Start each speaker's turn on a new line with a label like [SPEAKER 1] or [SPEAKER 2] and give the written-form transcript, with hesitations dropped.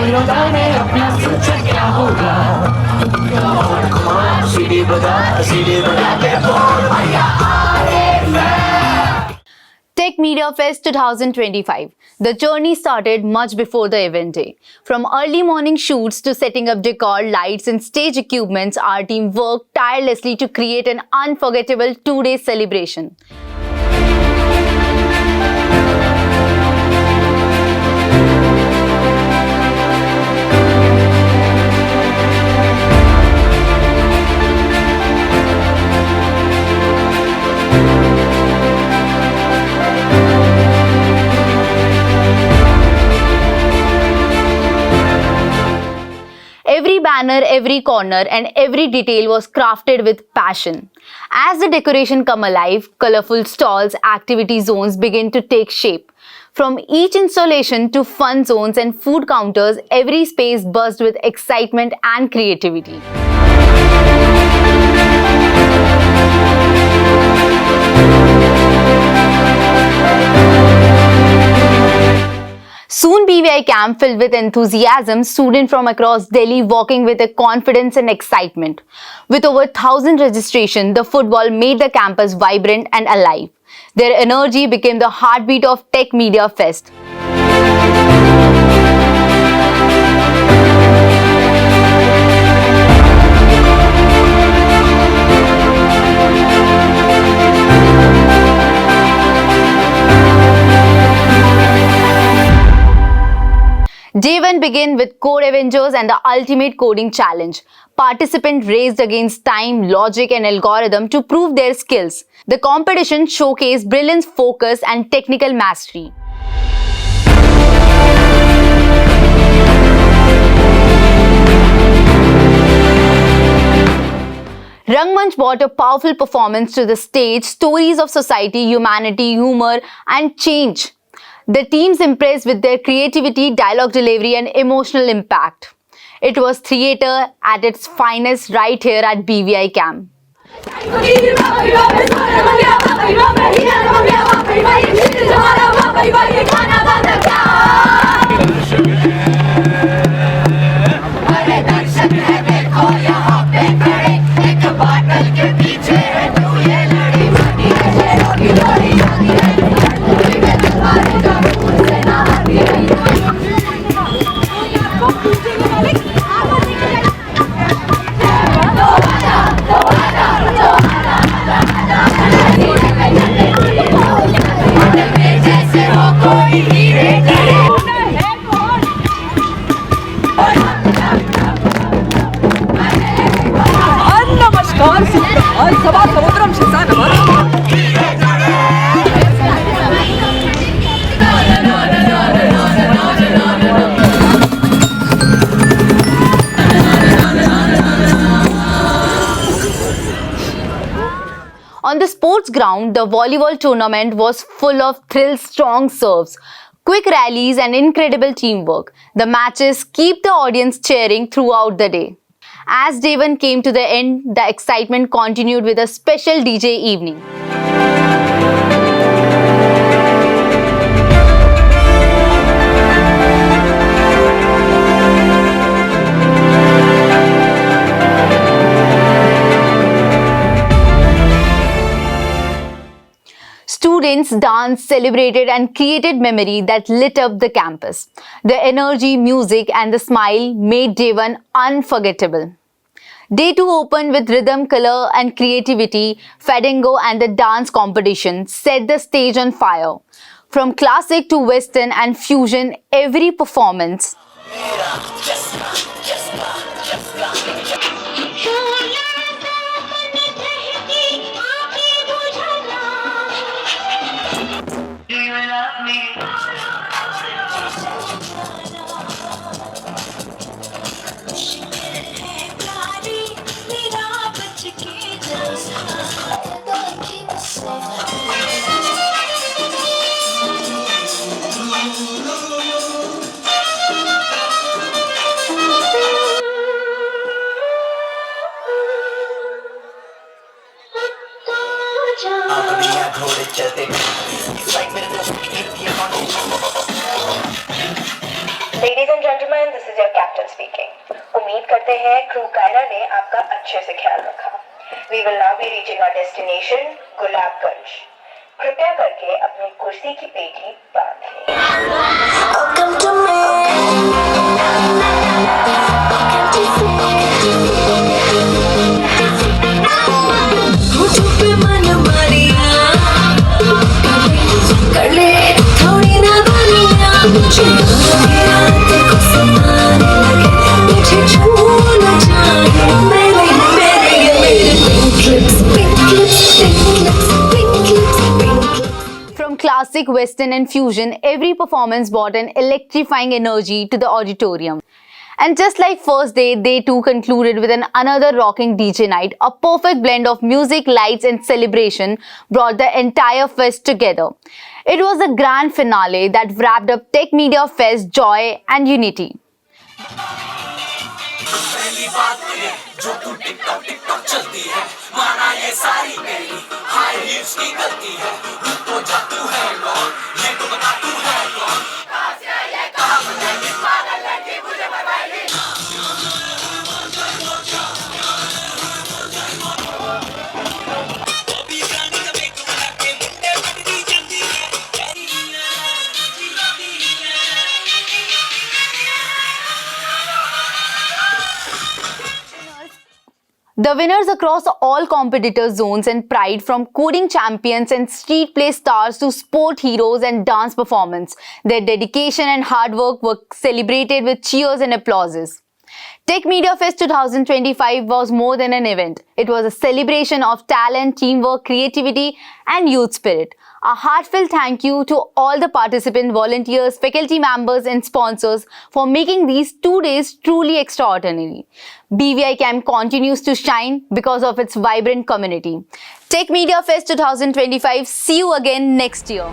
[SPEAKER 1] कोई जाने अपना सच क्या होगा। सीढ़ी बजा के बोल भैया
[SPEAKER 2] Tech Media Fest 2025. The journey started much before the event day. From early morning shoots to setting up decor, lights and stage equipments, our team worked tirelessly to create an unforgettable 2-day celebration. Every banner, every corner and every detail was crafted with passion. As the decoration come alive, colorful stalls, activity zones begin to take shape. From each installation to fun zones and food counters, every space buzzed with excitement and creativity. Soon BVI camp filled with enthusiasm, students from across Delhi walking with a confidence and excitement. With over 1,000 registrations, the football made the campus vibrant and alive. Their energy became the heartbeat of Tech Media Fest. Day 1 began with Code Avengers and the Ultimate Coding Challenge. Participants raced against time, logic and algorithm to prove their skills. The competition showcased brilliance, focus and technical mastery. Rangmanch brought a powerful performance to the stage, stories of society, humanity, humor and change. The teams impressed with their creativity, dialogue delivery and emotional impact. It was theatre at its finest right here at BVI camp. On the sports ground, the volleyball tournament was full of thrills, strong serves, quick rallies and incredible teamwork. The matches keep the audience cheering throughout the day. As Day 1 came to the end, the excitement continued with a special DJ evening. Students danced, celebrated and created memory that lit up the campus. The energy, music and the smile made Day 1 unforgettable. Day 2 opened with rhythm, color and creativity. Fandango and the dance competition set the stage on fire. From classic to western and fusion, every performance
[SPEAKER 3] gentlemen, this is your captain speaking. उम्मीद करते हैं crew Kiara ने आपका अच्छे से ख्याल रखा. We will now be reaching our destination, Gulabganj. कृपया करके अपनी कुर्सी की पेटी बांधिए.
[SPEAKER 4] Welcome to me. होठों पे मन मारिया, कर ले थोड़ी नादानियां. मुझे रात को सताने लगे, मुझे छूना चाहे. मेरे pink lips, pink lips, pink lips, pink lips, pink lips.
[SPEAKER 2] From classic, western, and fusion, every performance brought an electrifying energy to the auditorium. And just like first day, they too concluded with another rocking DJ night. A perfect blend of music, lights, and celebration brought the entire fest together. It was a grand finale that wrapped up Tech Media Fest joy and unity.
[SPEAKER 1] पहली बात ये जो तू TikTok TikTok चलती है माना ये सारी मेरी हाई हील्स की गलती है रुक तो जा तू है कौन ये तो बता तू है कौन ये कहा मुझे किस पागल लड़की मुझे बताएगी
[SPEAKER 2] The winners across all competitor zones and pride, from coding champions and street play stars to sport heroes and dance performance. Their dedication and hard work were celebrated with cheers and applauses. Tech Media Fest 2025 was more than an event. It was a celebration of talent, teamwork, creativity, and youth spirit. A heartfelt thank you to all the participant volunteers, faculty members, and sponsors for making these 2 days truly extraordinary. BVI Camp continues to shine because of its vibrant community. Tech Media Fest 2025. See you again next year.